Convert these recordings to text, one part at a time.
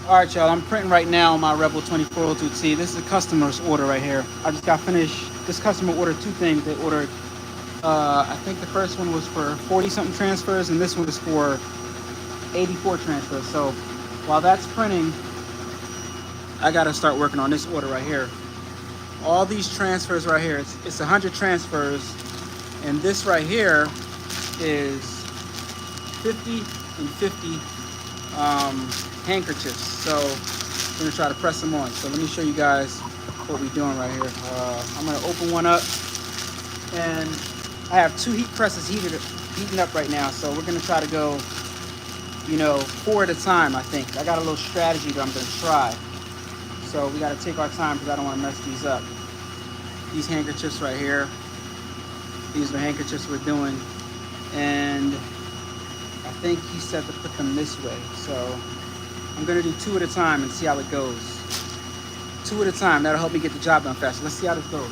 All right, y'all, I'm printing right now my Rebel 2402T. This is a customer's order right here. I just got finished. This customer ordered two things. They ordered, I think the first one was for 40 something transfers, and this one is for 84 transfers. So while that's printing, I gotta start working on this order right here. All these transfers right here, it's 100 transfers, and this right here is 50 and 50 handkerchiefs. So we're gonna try to press them on. So let me show you guys what we're doing right here. I'm gonna open one up, and I have two heat presses heating up right now. So we're gonna try to go, you know, 4 at a time. I think I got a little strategy that I'm gonna try. So we gotta take our time because I don't want to mess these up. These handkerchiefs right here. These are the handkerchiefs we're doing, and I think he said to put them this way. So I'm gonna do 2 at a time and see how it goes. 2 at a time, that'll help me get the job done faster. Let's see how this goes.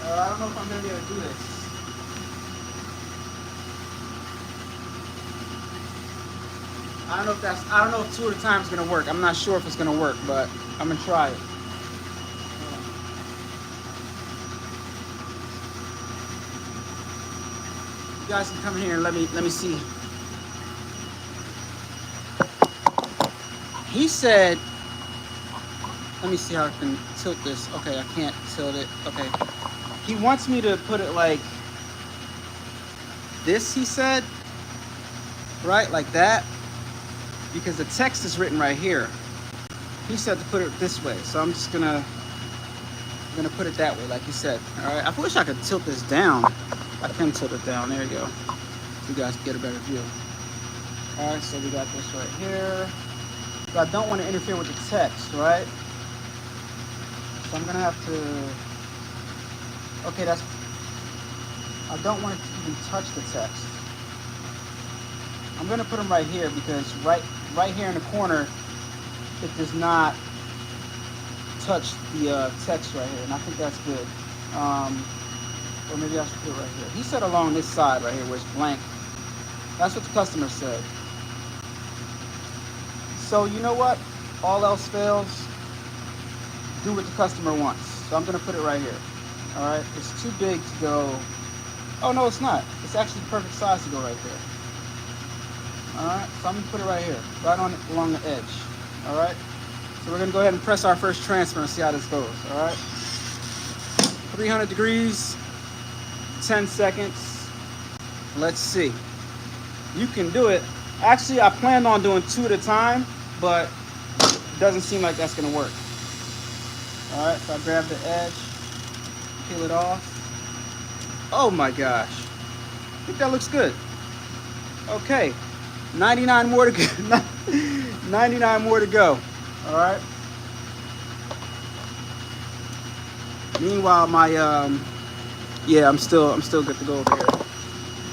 I don't know if I'm gonna be able to do this. I don't know if 2 at a time is gonna work. I'm not sure if it's gonna work, but I'm gonna try it. You guys can come in here and let me see. He said, let me see how I can tilt this. Okay, I can't tilt it. Okay. He wants me to put it like this, he said, right? Like that. Because the text is written right here. He said to put it this way. So I'm just gonna put it that way, like he said. All right. I wish I could tilt this down. I can tilt it down. There you go. So you guys can get a better view. All right. So we got this right here. So I don't want to interfere with the text, right? So I'm gonna have to. Okay, I don't want it to even touch the text. I'm gonna put them right here because right here in the corner, it does not touch the text right here, and I think that's good. Or maybe I should put it right here. He said along this side right here where it's blank. That's what the customer said. So you know what? All else fails, do what the customer wants. So I'm gonna put it right here. All right, it's too big to go. Oh no, it's not. It's actually the perfect size to go right there. All right, so I'm gonna put it right here, right on along the edge. All right, so we're gonna go ahead and press our first transfer and see how this goes. All right, 300 degrees, 10 seconds. Let's see. You can do it. Actually, I planned on doing 2 at a time, but it doesn't seem like that's gonna work. All right, so I grab the edge, peel it off. Oh my gosh, I think that looks good. Okay, 99 more to go. 99 more to go. All right. Meanwhile, my yeah, I'm still good to go over here.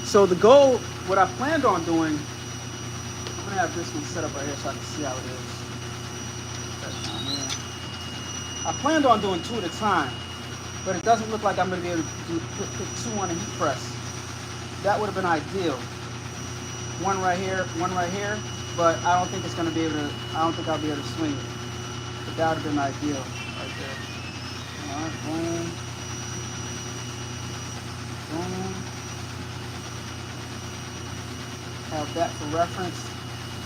So the goal, what I planned on doing, I'm gonna have this one set up right here so I can see how it is. I planned on doing 2 at a time, but it doesn't look like I'm gonna be able to put 2 on a heat press. That would have been ideal. One right here, but I don't think it's gonna be able to. I don't think I'll be able to swing it. But that would have been ideal right there. All right, boom, boom. Have that for reference.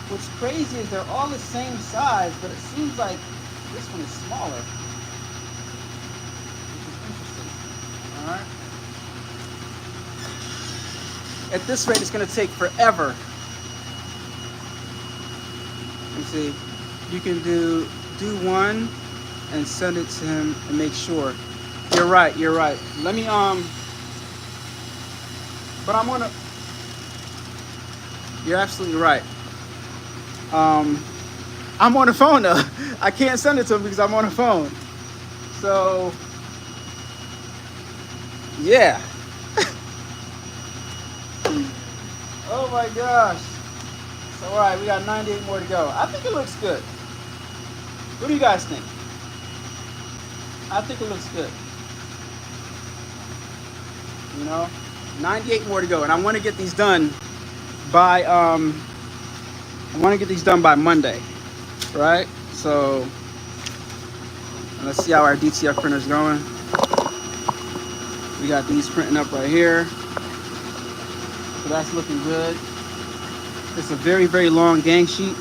What's crazy is they're all the same size, but it seems like this one is smaller, which is interesting. All right. At this rate, it's going to take forever. Let me see. You can do one and send it to him and make sure. You're right. Let me but I'm gonna. You're absolutely right. I'm on the phone though. I can't send it to him because I'm on the phone. So yeah. Oh my gosh. So So all right, we got 98 more to go. I think it looks good. What do you guys think? I think it looks good. You know, 98 more to go, and I want to get these done by Monday, right? So let's see how our DTF printer's going. We got these printing up right here, so that's looking good. It's a very, very long gang sheet.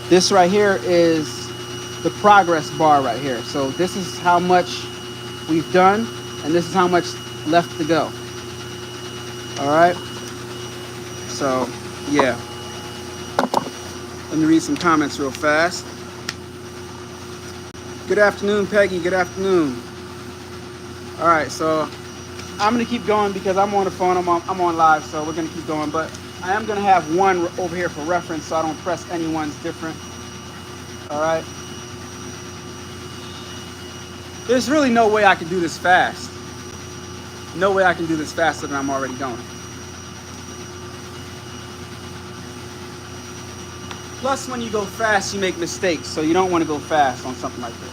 This right here is the progress bar right here. So this is how much we've done, and this is how much left to go. All right. So yeah. Let me read some comments real fast. Good afternoon, Peggy. Good afternoon. All right, so I'm gonna keep going because I'm on the phone. I'm on live, so we're gonna keep going. But I am gonna have one over here for reference, so I don't press anyone's different. All right. There's really no way I can do this fast. No way I can do this faster than I'm already going. Plus, when you go fast, you make mistakes, so you don't want to go fast on something like this.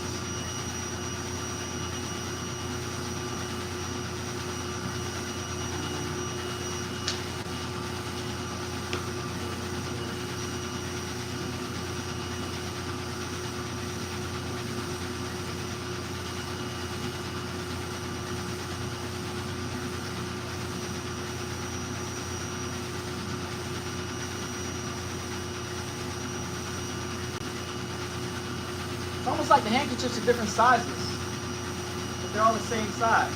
It's almost like the handkerchiefs are different sizes, but they're all the same size.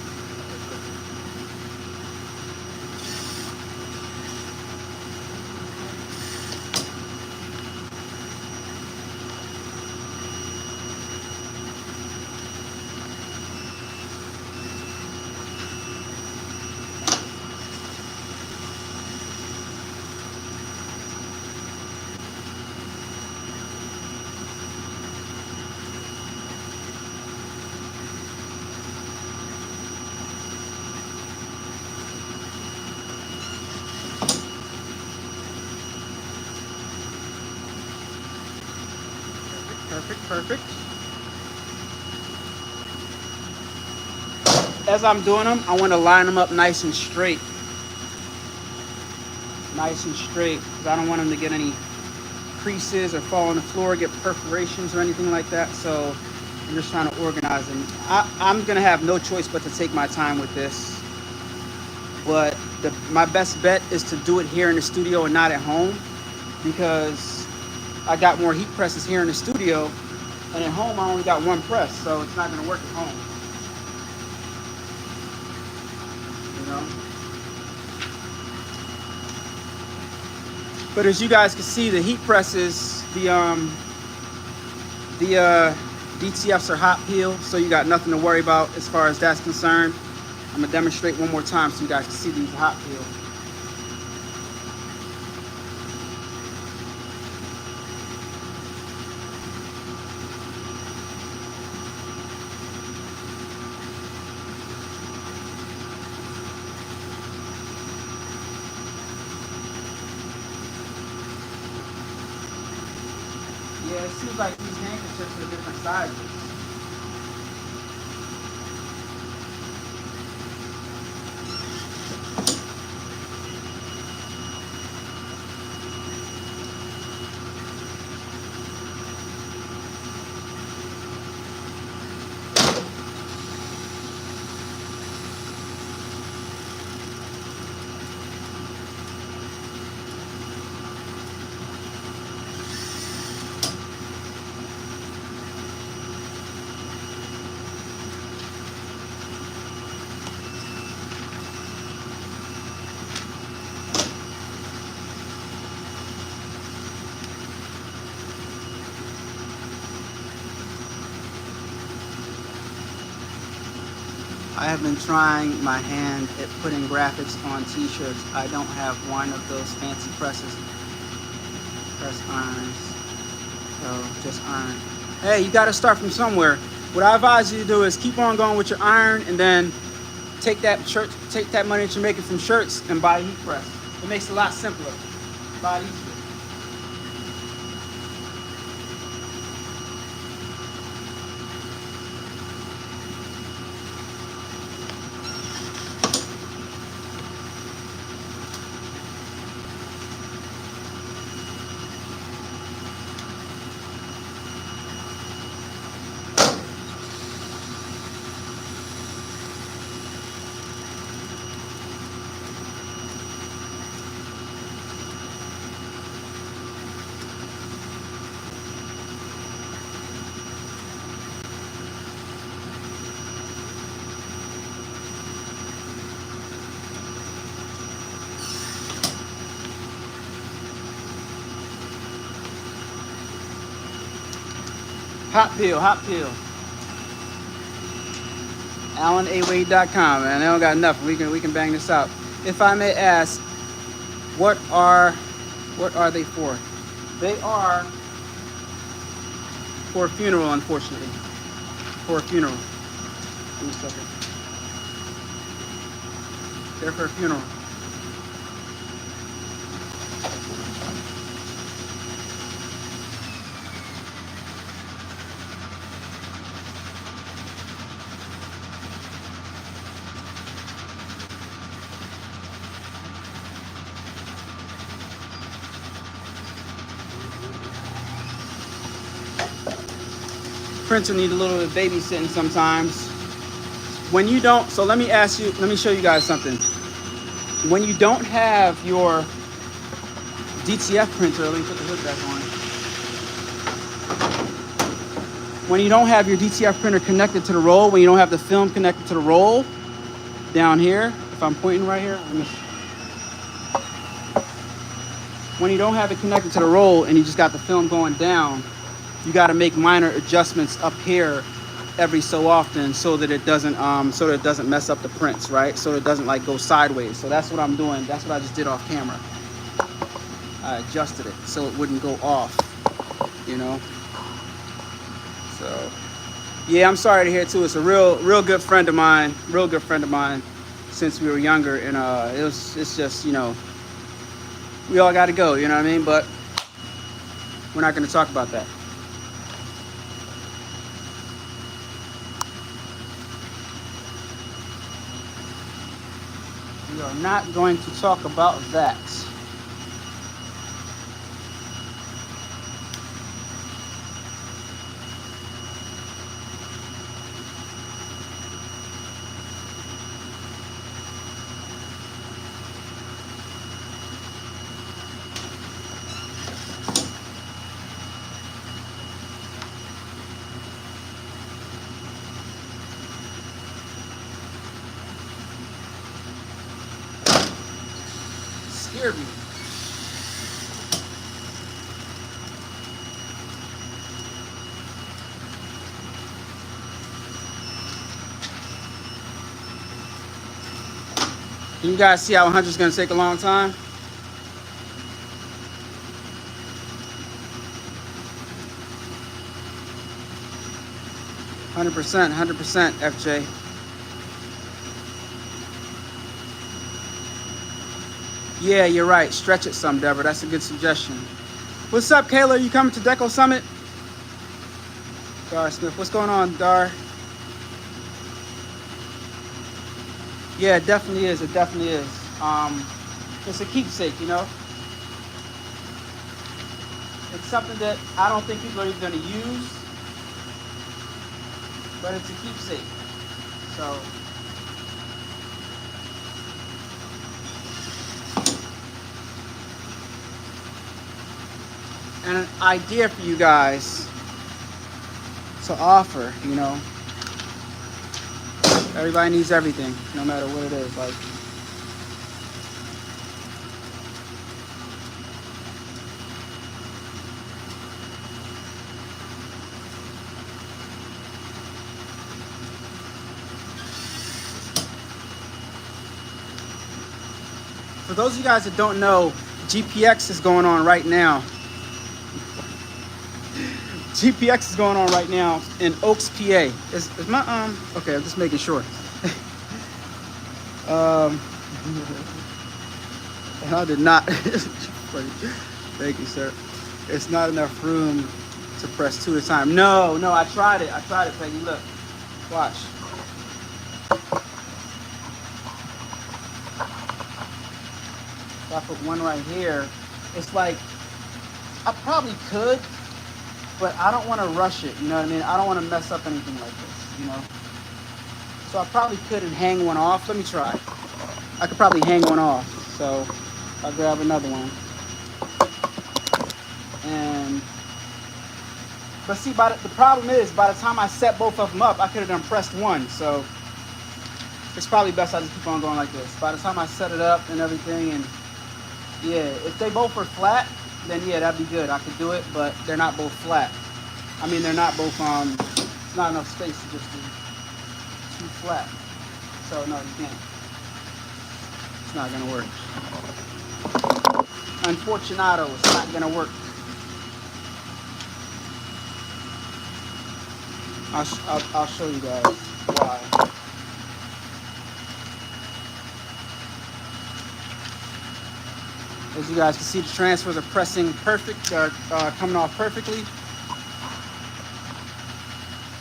Perfect. As I'm doing them, I want to line them up nice and straight. Nice and straight, because I don't want them to get any creases or fall on the floor, get perforations or anything like that. So I'm just trying to organize them. I'm going to have no choice but to take my time with this. But my best bet is to do it here in the studio and not at home, because I got more heat presses here in the studio, and at home I only got one press, so it's not going to work at home. You know? But as you guys can see, the heat presses, the DTFs are hot peel, so you got nothing to worry about as far as that's concerned. I'm going to demonstrate one more time so you guys can see these hot peel. Yeah, it seems like these handkerchiefs are different sizes. I have been trying my hand at putting graphics on t-shirts. I don't have one of those fancy presses. Press irons. So just iron. Hey, you gotta start from somewhere. What I advise you to do is keep on going with your iron, and then take that money that you're making from shirts and buy a heat press. It makes it a lot simpler, a lot easier. Hot peel, hot peel. AlanAWade.com, man. They don't got enough. We can bang this out. If I may ask, what are they for? They are for a funeral, unfortunately. For a funeral. Give me a second. They're for a funeral. Printer need a little bit of babysitting sometimes. When you don't, so let me show you guys something. When you don't have your DTF printer, let me put the hood back on. When you don't have your DTF printer connected to the roll, when you don't have the film connected to the roll, down here, if I'm pointing right here, when you don't have it connected to the roll and you just got the film going down, you got to make minor adjustments up here every so often so that it doesn't mess up the prints, right? So it doesn't like go sideways. So that's what I'm doing. That's what I just did off camera. I adjusted it so it wouldn't go off, you know. So yeah, I'm sorry to hear too. It's a real good friend of mine, since we were younger, and it's just, you know, we all got to go, you know what I mean? But we're not going to talk about that. We are not going to talk about that. Scared me. Can you guys see how 100 is going to take a long time? $100%, 100%, FJ. Yeah, you're right. Stretch it some, Deborah. That's a good suggestion. What's up, Kayla? You coming to Deco Summit? Dar Smith. What's going on, Dar? Yeah, it definitely is. It definitely is. It's a keepsake, you know? It's something that I don't think people are even going to use, but it's a keepsake. So... and an idea for you guys to offer, you know. Everybody needs everything, no matter what it is. Like, for those of you guys that don't know, GPX is going on right now. GPX is going on right now in Oaks, PA. Is my okay, I'm just making sure. And I did not. Thank you, sir. It's not enough room to press 2 at a time. No, I tried it. Peggy. Look, watch. If I put one right here, it's like, I probably could, but I don't want to rush it, you know what I mean? I don't want to mess up anything like this, you know? So I probably could and hang one off. Let me try. I could probably hang one off. So I'll grab another one. But see, the problem is, by the time I set both of them up, I could have done pressed 1. So it's probably best I just keep on going like this. By the time I set it up and everything, and yeah, if they both were flat, then yeah, that'd be good. I could do it, but they're not both flat. I mean, they're not both, it's not enough space to just do 2 flat. So no, you can't. It's not gonna work. Unfortunato, it's not gonna work. I'll show you guys why. As you guys can see, the transfers are pressing perfect, are coming off perfectly.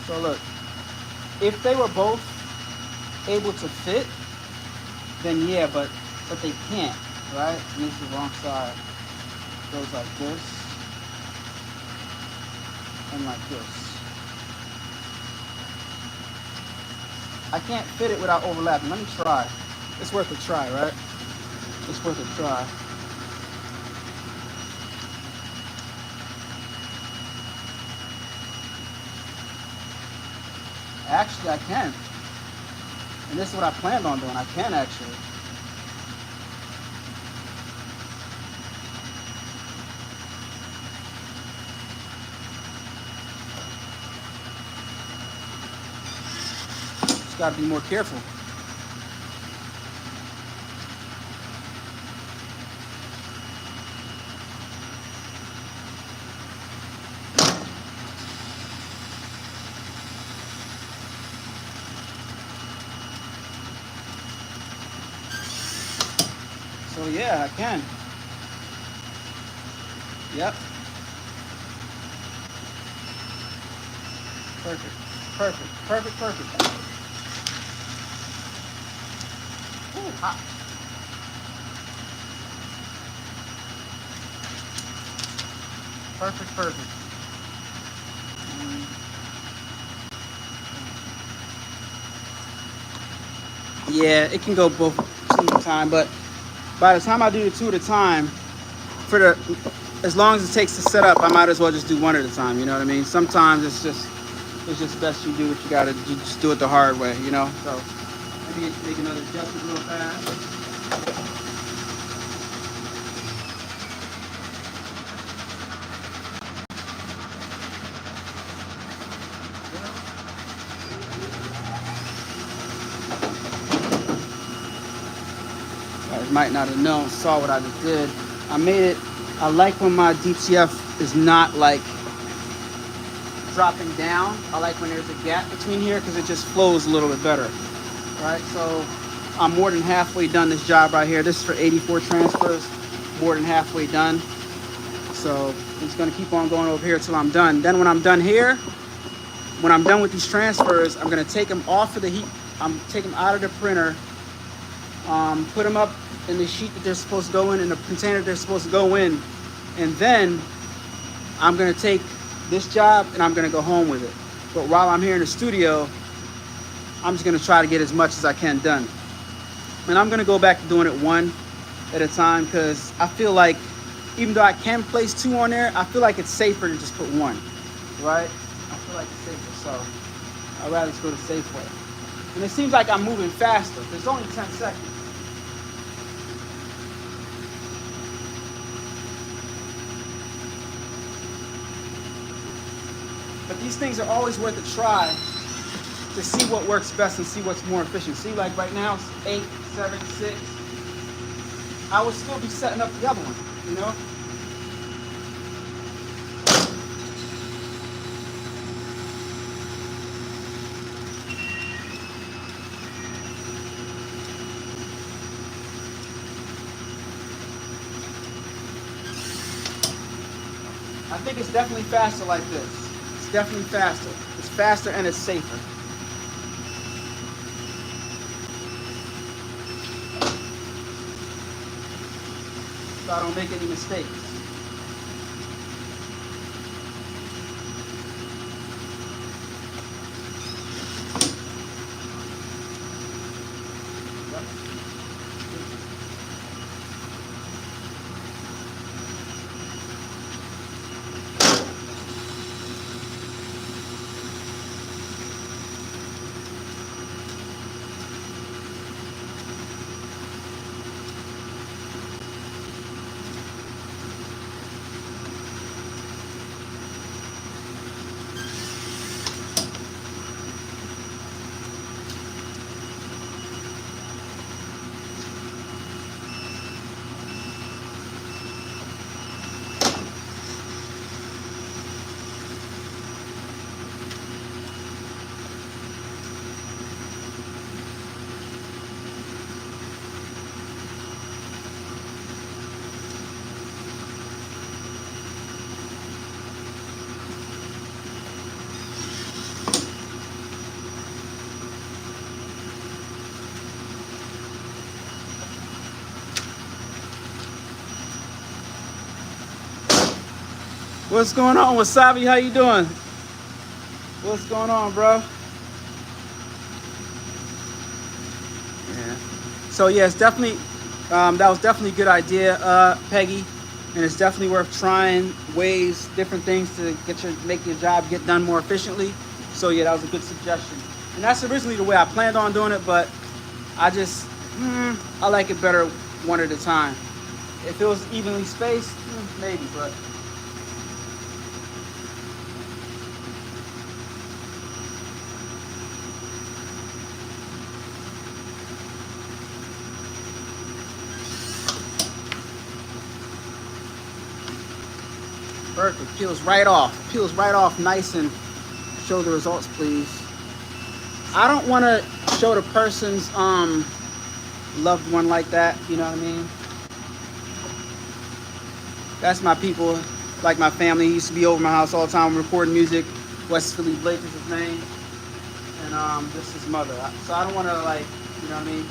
So look, if they were both able to fit, then yeah, but they can't, right? And this is the wrong side. It goes like this and like this. I can't fit it without overlapping. Let me try. It's worth a try, right? It's worth a try. Actually, I can. And this is what I planned on doing. I can actually. Just got to be more careful. So yeah, I can. Yep. Perfect. Ooh, hot. Perfect. Yeah, it can go both 2 at a time, but by the time I do the 2 at a time, as long as it takes to set up, I might as well just do 1 at a time. You know what I mean? Sometimes it's just best you do what you gotta do. You just do it the hard way, you know. So let me make another adjustment real fast. Might not have saw what I just did. I made it. I like when my DTF is not like dropping down. I like when there's a gap between here because it just flows a little bit better. Right, so I'm more than halfway done this job right here. This is for 84 transfers, more than halfway done. So I'm just gonna keep on going over here till I'm done. Then when I'm done here, when I'm done with these transfers, I'm gonna take them off of the heat. I'm taking them out of the printer, put them up in the sheet that they're supposed to go in the container they're supposed to go in, and then I'm gonna take this job and I'm gonna go home with it. But while I'm here in the studio, I'm just gonna try to get as much as I can done. And I'm gonna go back to doing it 1 at a time because I feel like even though I can place 2 on there, I feel like it's safer to just put 1, right? I feel like it's safer, so I'd rather just go the safe way. And it seems like I'm moving faster. There's only 10 seconds. But these things are always worth a try to see what works best and see what's more efficient. See, like right now, it's 8, 7, 6. I would still be setting up the other one, you know? I think it's definitely faster like this. It's definitely faster. It's faster and it's safer. So I don't make any mistakes. What's going on, Wasabi? How you doing? What's going on, bro? Yeah. So yeah, it's definitely that was definitely a good idea, Peggy, and it's definitely worth trying ways, different things to make your job get done more efficiently. So yeah, that was a good suggestion, and that's originally the way I planned on doing it, but I just I like it better one at a time. If it was evenly spaced, maybe, but. Perfect. Peels right off. Peels right off nice, and show the results, please. I don't want to show the person's loved one like that. You know what I mean? That's my people, like my family. He used to be over my house all the time recording music. West Philly Blake is his name, and this is his mother. So I don't want to, like, you know what I mean?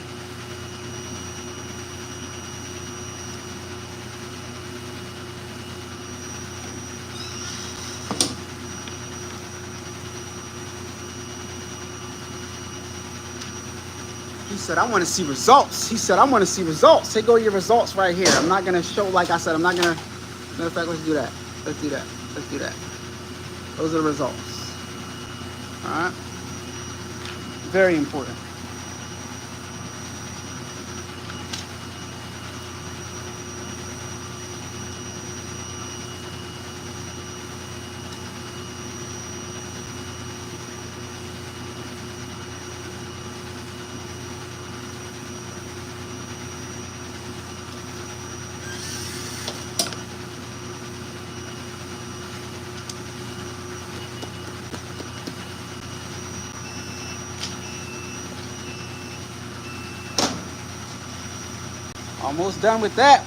He said, I want to see results. He said, I want to see results. Here go your results right here. I'm not going to show, like I said, I'm not going to, matter of fact, let's do that. Let's do that. Let's do that. Those are the results. All right. Very important. Almost done with that.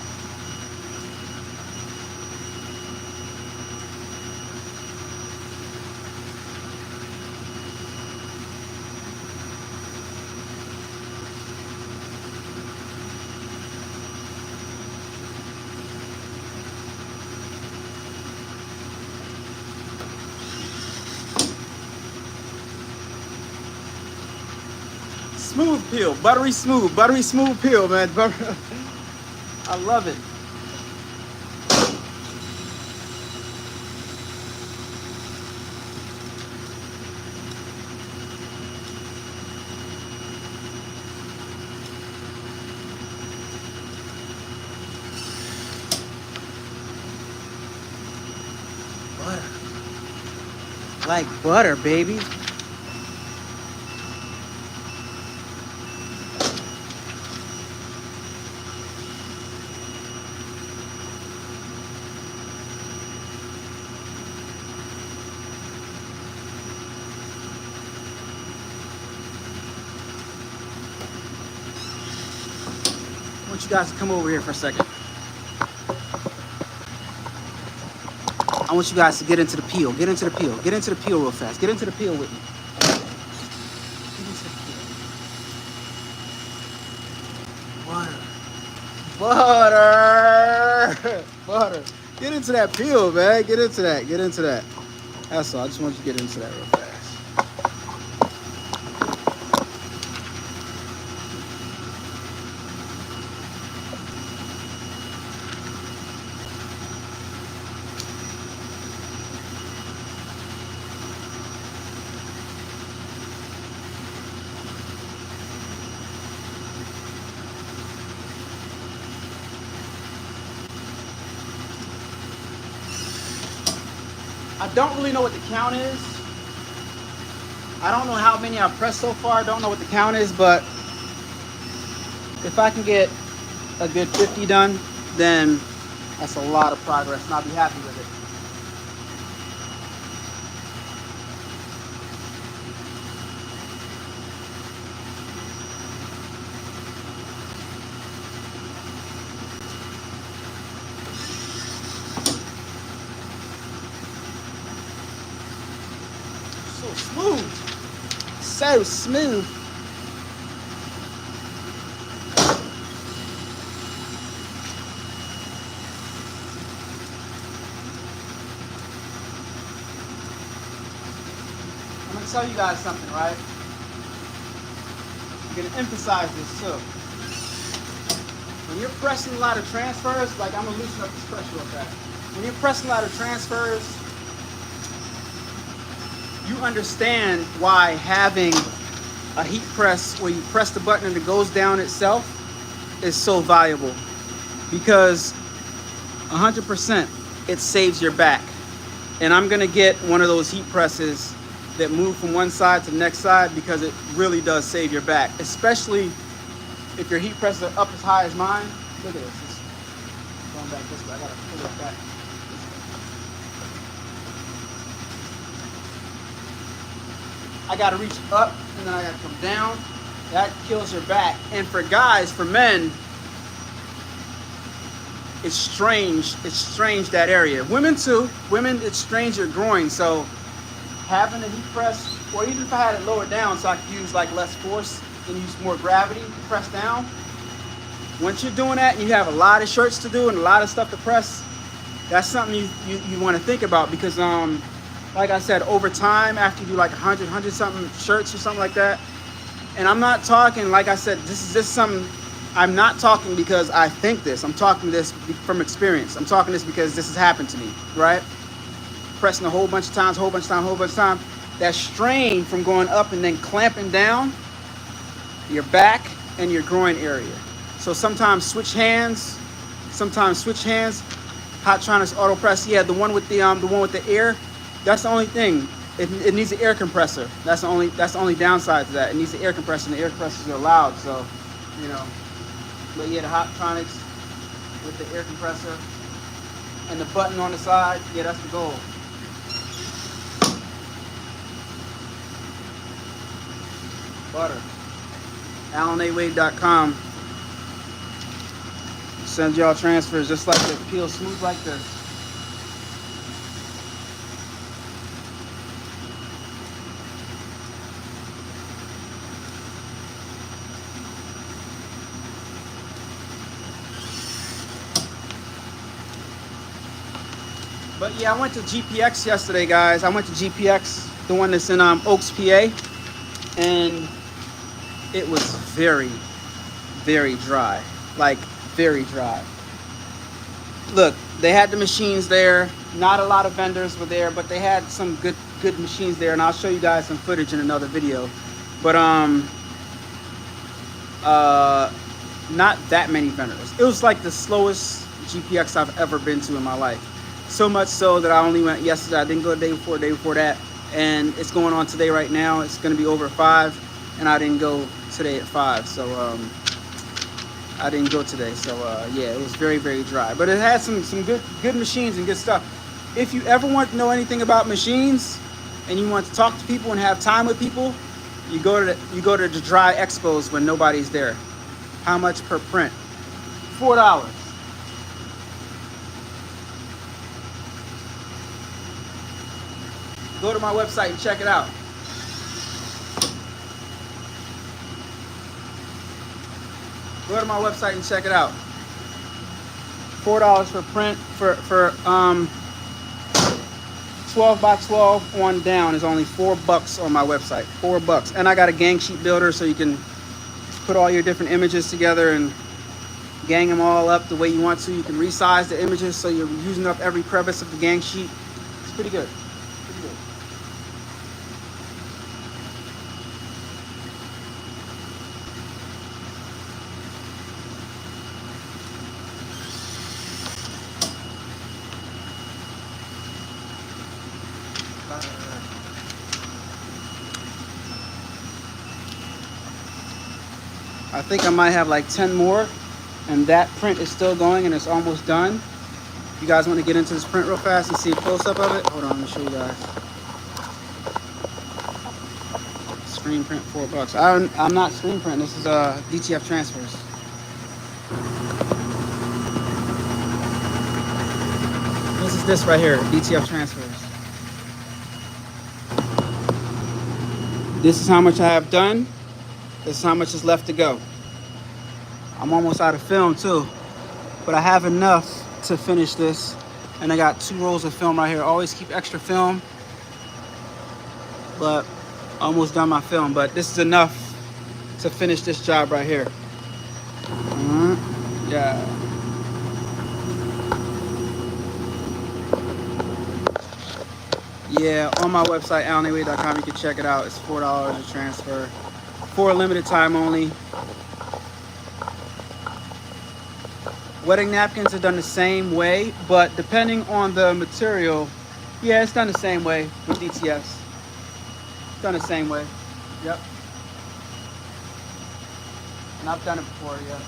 Smooth peel, buttery smooth peel, man. I love it. Butter. Like butter, baby. I want you guys to come over here for a second. I want you guys to get into the peel. Get into the peel. Get into the peel real fast. Get into the peel with me. Get into the peel. Butter. Butter. Get into that peel, man. Get into that. Get into that. That's all. I just want you to get into that real fast. I don't really know what the count is. I don't know how many I've pressed so far. I don't know what the count is, but if I can get a good 50 done, then that's a lot of progress, and I'll be happy with it. So smooth. So smooth. I'm gonna tell you guys something, right? I'm gonna emphasize this too. When you're pressing a lot of transfers, like I'm gonna loosen up this pressure real fast. When you're pressing a lot of transfers, you understand why having a heat press where you press the button and it goes down itself is so valuable, because 100% it saves your back. And I'm gonna get one of those heat presses that move from one side to the next side, because it really does save your back, especially if your heat presses are up as high as mine. Look at this. It's going back this way. I gotta pull it back. I gotta reach up and then I gotta come down. That kills your back. And for guys, for men, it's strange. It's strange, that area. Women too. Women, it's strange your groin. So having a heat press, or even if I had it lowered down so I could use like less force and use more gravity to press down. Once you're doing that and you have a lot of shirts to do and a lot of stuff to press, that's something you want to think about, because like I said, over time, after you do like 100 something shirts or something like that, and I'm not talking, like I said, this is just something, I'm not talking because I think this, I'm talking this from experience. I'm talking this because this has happened to me, right? Pressing a whole bunch of times, that strain from going up and then clamping down your back and your groin area. So sometimes switch hands, Hotronix auto press, yeah, the one with the air. That's the only thing. It needs an air compressor. That's the only downside to that. It needs an air compressor, and the air compressors are loud. So, you know. But yeah, the Hotronix with the air compressor and the button on the side, yeah, that's the goal. Butter. AlanAWade.com. Send y'all transfers just like this. Peel smooth like this. But yeah, I went to GPX yesterday, guys. I went to GPX, the one that's in Oaks, PA, and it was very, very dry. Like, very dry. Look, they had the machines there. Not a lot of vendors were there, but they had some good machines there, and I'll show you guys some footage in another video. But not that many vendors. It was like the slowest GPX I've ever been to in my life. So much so that I only went yesterday. I didn't go the day before that, and it's going on today right now. It's going to be over 5, and I didn't go today at 5. So I didn't go today. So yeah, it was very, very dry. But it had some good machines and good stuff. If you ever want to know anything about machines and you want to talk to people and have time with people, you go to the dry expos when nobody's there. How much per print? $4. Go to my website and check it out. Go to my website and check it out. $4 for print for 12 by 12 on down is only $4 on my website. $4. And I got a gang sheet builder so you can put all your different images together and gang them all up the way you want to. You can resize the images so you're using up every crevice of the gang sheet. It's pretty good. Pretty good. I think I might have like 10 more, and that print is still going and it's almost done. You guys want to get into this print real fast and see a close-up of it? Hold on, let me show you guys. Screen print, $4. I'm not screen printing, this is DTF transfers. This is this right here, DTF transfers. This is how much I have done. This is how much is left to go. I'm almost out of film too, but I have enough to finish this. And I got 2 rolls of film right here. Always keep extra film, but almost done my film. But this is enough to finish this job right here. Yeah. Yeah, on my website, alanaway.com, you can check it out. It's $4 a transfer for a limited time only. Wedding napkins are done the same way, but depending on the material, yeah, it's done the same way with DTFs. It's done the same way. Yep. And I've done it before, yeah.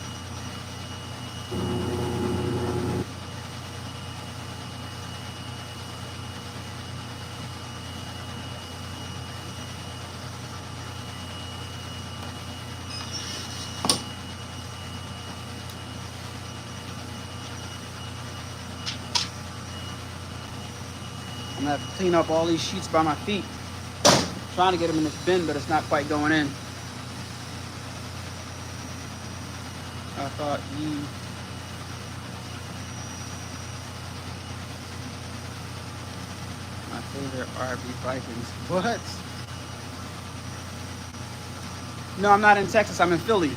I'm gonna have to clean up all these sheets by my feet. I'm trying to get them in this bin, but it's not quite going in. I thought my favorite RB Vikings. What? No, I'm not in Texas. I'm in Philly.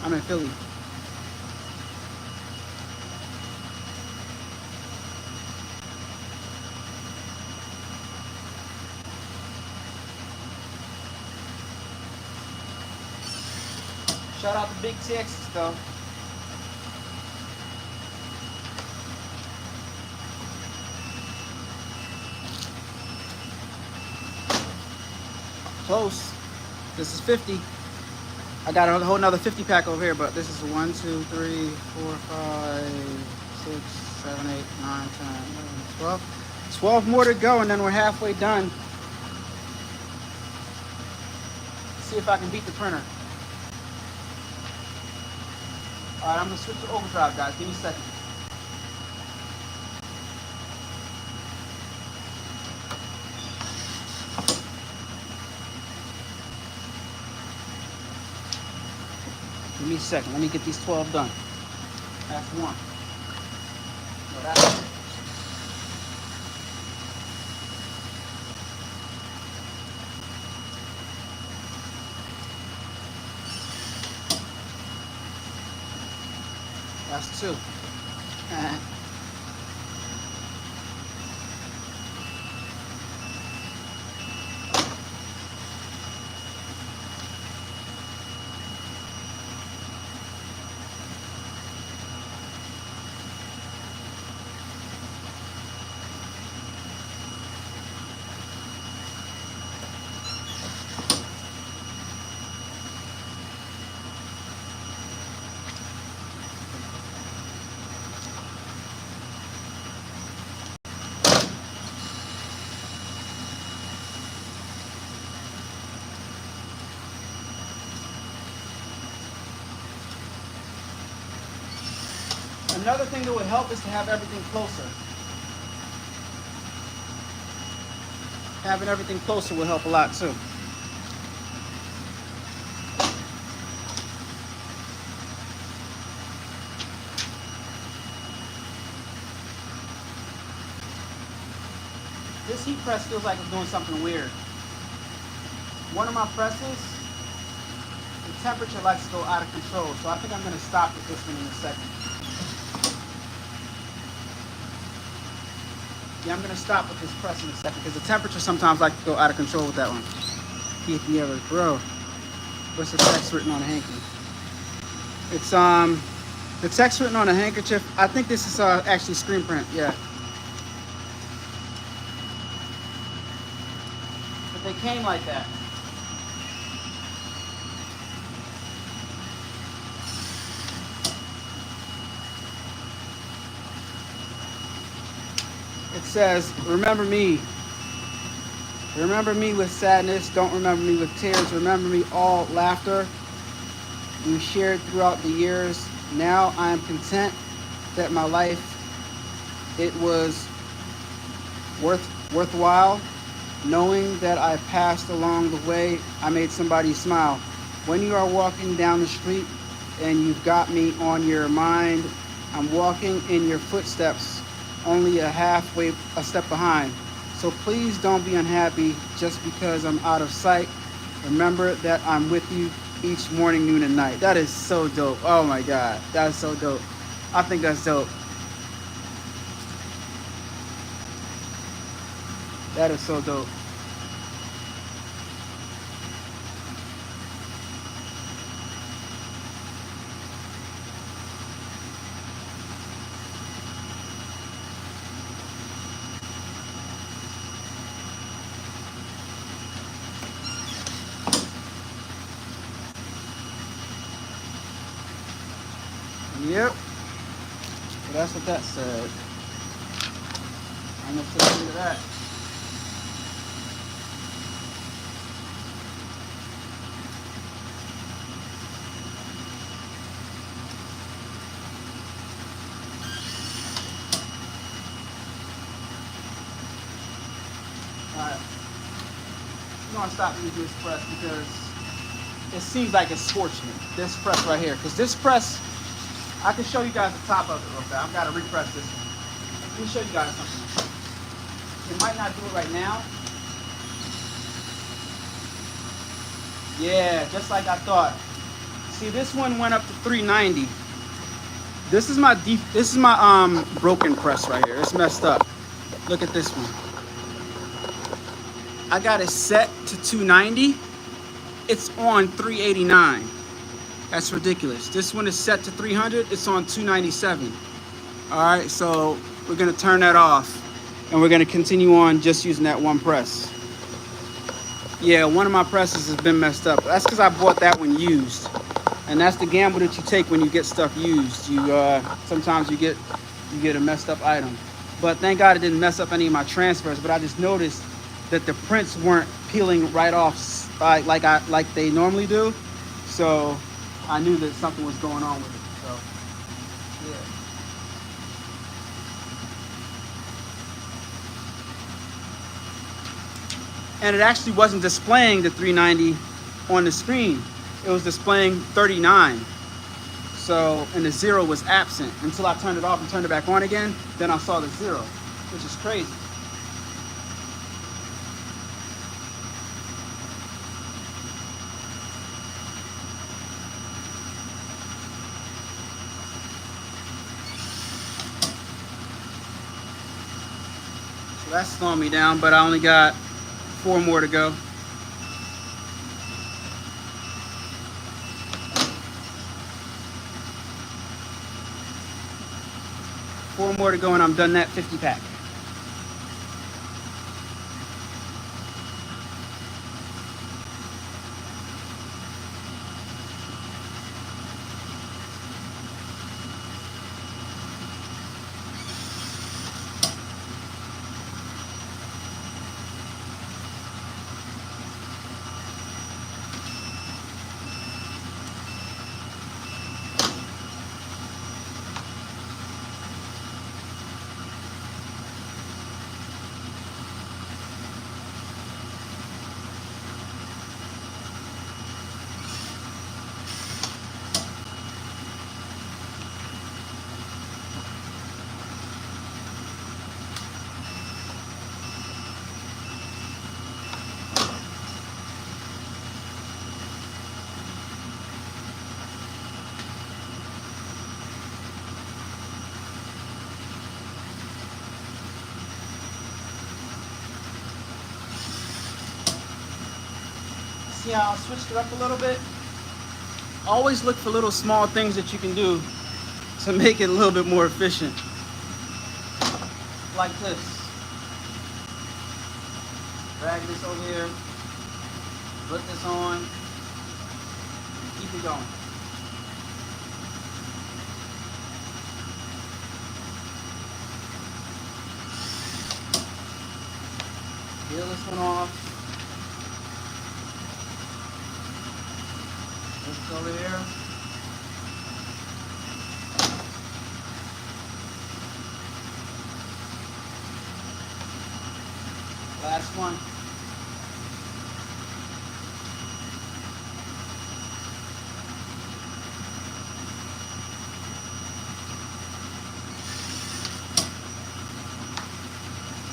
I'm in Philly. Shout out to Big Texas, though. Close. This is 50. I got a whole nother 50 pack over here, but this is 1, 2, 3, 4, 5, 6, 7, 8, 9, 10, 11, 12. 12 more to go, and then we're halfway done. Let's see if I can beat the printer. All right, I'm gonna switch to overdrive, guys. Give me a second. Give me a second. Let me get these 12 done. That's one. No, that's two. That's 2. Another thing that would help is to have everything closer. Having everything closer will help a lot too. This heat press feels like it's doing something weird. One of my presses, the temperature likes to go out of control, so I think I'm going to stop with this one in a second. Yeah, I'm going to stop with this press in a second because the temperature sometimes likes to go out of control with that one. Keep me ever, bro. What's the text written on a hanky? It's the text written on a handkerchief. I think this is actually screen print. Yeah. But they came like that. It says, remember me. Remember me with sadness. Don't remember me with tears. Remember me all laughter we shared throughout the years. Now I am content that my life, it was worthwhile. Knowing that I passed along the way, I made somebody smile. When you are walking down the street and you've got me on your mind, I'm walking in your footsteps, only a step behind. So please don't be unhappy just because I'm out of sight. Remember that I'm with you each morning, noon, and night. That is so dope. Oh my God, that is so dope. I think that's dope. That is so dope. Yep. So that's what that said. I'm gonna say into that. Alright. I'm gonna stop using this press because it seems like it's scorching me. This press right here. Because this press, I can show you guys the top of it real fast. I've got to repress this one. Let me show you guys something. It might not do it right now. Yeah, just like I thought. See, this one went up to 390. This is my broken press right here. It's messed up. Look at this one. I got it set to 290. It's on 389. That's ridiculous. This one is set to 300. It's on 297. All right, so we're gonna turn that off and we're gonna continue on just using that one press. Yeah, one of my presses has been messed up. That's because I bought that one used. And that's the gamble that you take when you get stuff used. Sometimes you get a messed up item. But thank God it didn't mess up any of my transfers, but I just noticed that the prints weren't peeling right off like they normally do. So I knew that something was going on with it. So yeah. And it actually wasn't displaying the 390 on the screen. It was displaying 39. So, and the 0 was absent until I turned it off and turned it back on again. Then I saw the 0, which is crazy. That's slowing me down, but I only got 4 more to go. Four more to go and I'm done that 50 pack. See how I switched it up a little bit? Always look for little small things that you can do to make it a little bit more efficient. Like this. Drag this over here. Put this on. Keep it going. Peel this one off. This over here. Last one.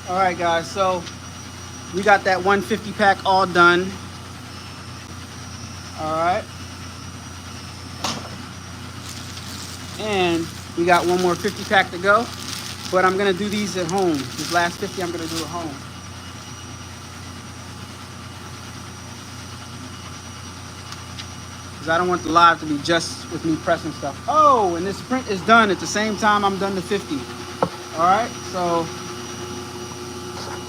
All right, guys, so we got that 150 pack all done. All right. And we got one more 50 pack to go, but I'm gonna do these at home. This last 50 I'm gonna do at home. Because I don't want the live to be just with me pressing stuff. Oh, and this print is done at the same time I'm done the 50. All right, so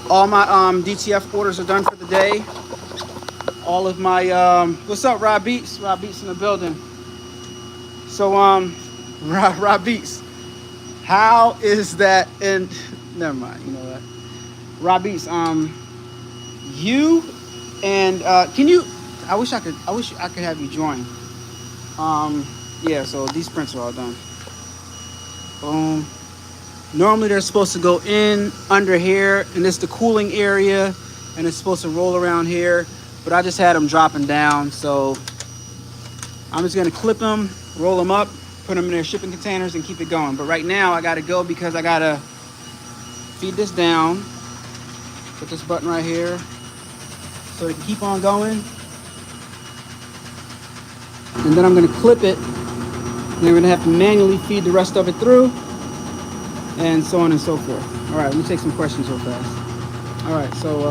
all my DTF orders are done for the day. All of my what's up, Rob Beats? Rob Beats in the building. So Rob Beats, how is that? And never mind, you know what? Rob Beats, you and can you? I wish I could have you join. Yeah. So these prints are all done. Boom. Normally they're supposed to go in under here, and it's the cooling area, and it's supposed to roll around here. But I just had them dropping down, so I'm just gonna clip them, roll them up, put them in their shipping containers, and keep it going. But right now I gotta go because I gotta feed this down. Put this button right here so it can keep on going. And then I'm gonna clip it, and we're gonna have to manually feed the rest of it through, and so on and so forth. All right, let me take some questions real fast. All right, so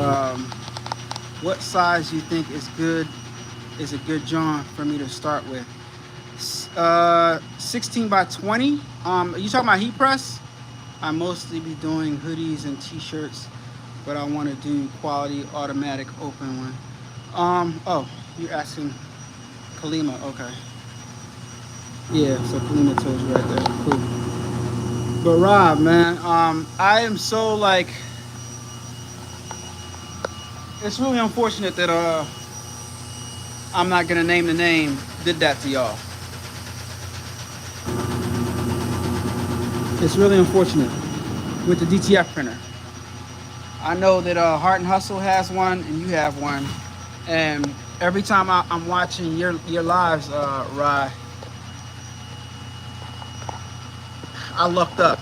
what size you think is a good John for me to start with? 16 by 20. Are you talking about heat press? I mostly be doing hoodies and t-shirts, but I want to do quality automatic open one. Oh, you're asking Kalima, okay. Yeah, so Kalima told you right there. Cool. But Rob, man, I am so like, it's really unfortunate that I'm not gonna name the name, did that to y'all. It's really unfortunate with the DTF printer. I know that Heart and Hustle has one and you have one, and every time I'm watching your lives, Rye, I lucked up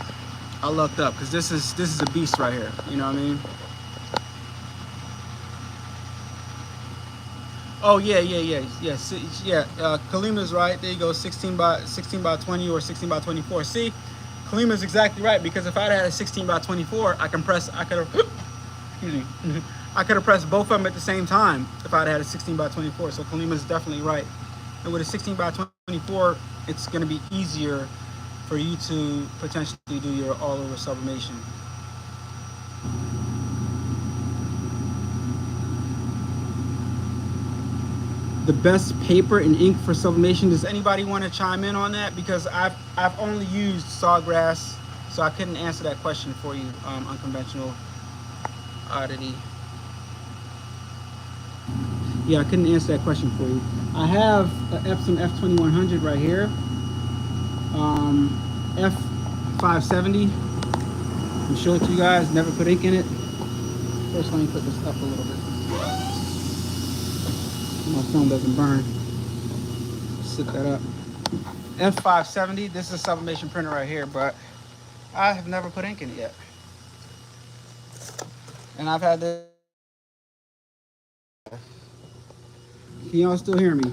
because this is a beast right here. You know what I mean? Oh yeah. Kalima's right. There you go. 16 by 20 or 16 by 24. See, Kalima's exactly right, because if I'd had a 16 by 24, I could have pressed both of them at the same time if I'd had a 16 by 24. So Kalima's definitely right. And with a 16 by 24, it's going to be easier for you to potentially do your all over sublimation. The best paper and ink for sublimation. Does anybody want to chime in on that? Because I've only used Sawgrass, so I couldn't answer that question for you. Unconventional oddity. Yeah, I couldn't answer that question for you. I have an Epson F2100 right here. F570. I'll show it to you guys. Never put ink in it. First, let me put this up a little bit. My film doesn't burn. Sit that up. F570. This is a sublimation printer right here, but I have never put ink in it yet. And I've had this. Can y'all still hear me?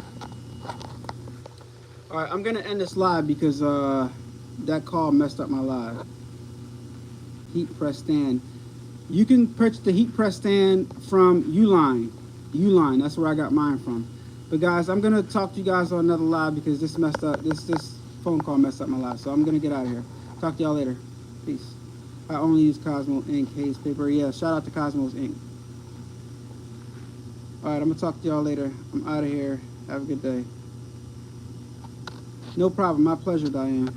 All right, I'm gonna end this live because that call messed up my live. Heat press stand. You can purchase the heat press stand from Uline. Uline, that's where I got mine from. But guys, I'm gonna talk to you guys on another live because this messed up. This phone call messed up my live, so I'm gonna get out of here. Talk to y'all later. Peace. I only use Cosmo ink, Hayes paper. Yeah, shout out to Cosmos ink. All right, I'm gonna talk to y'all later. I'm out of here. Have a good day. No problem. My pleasure, Diane.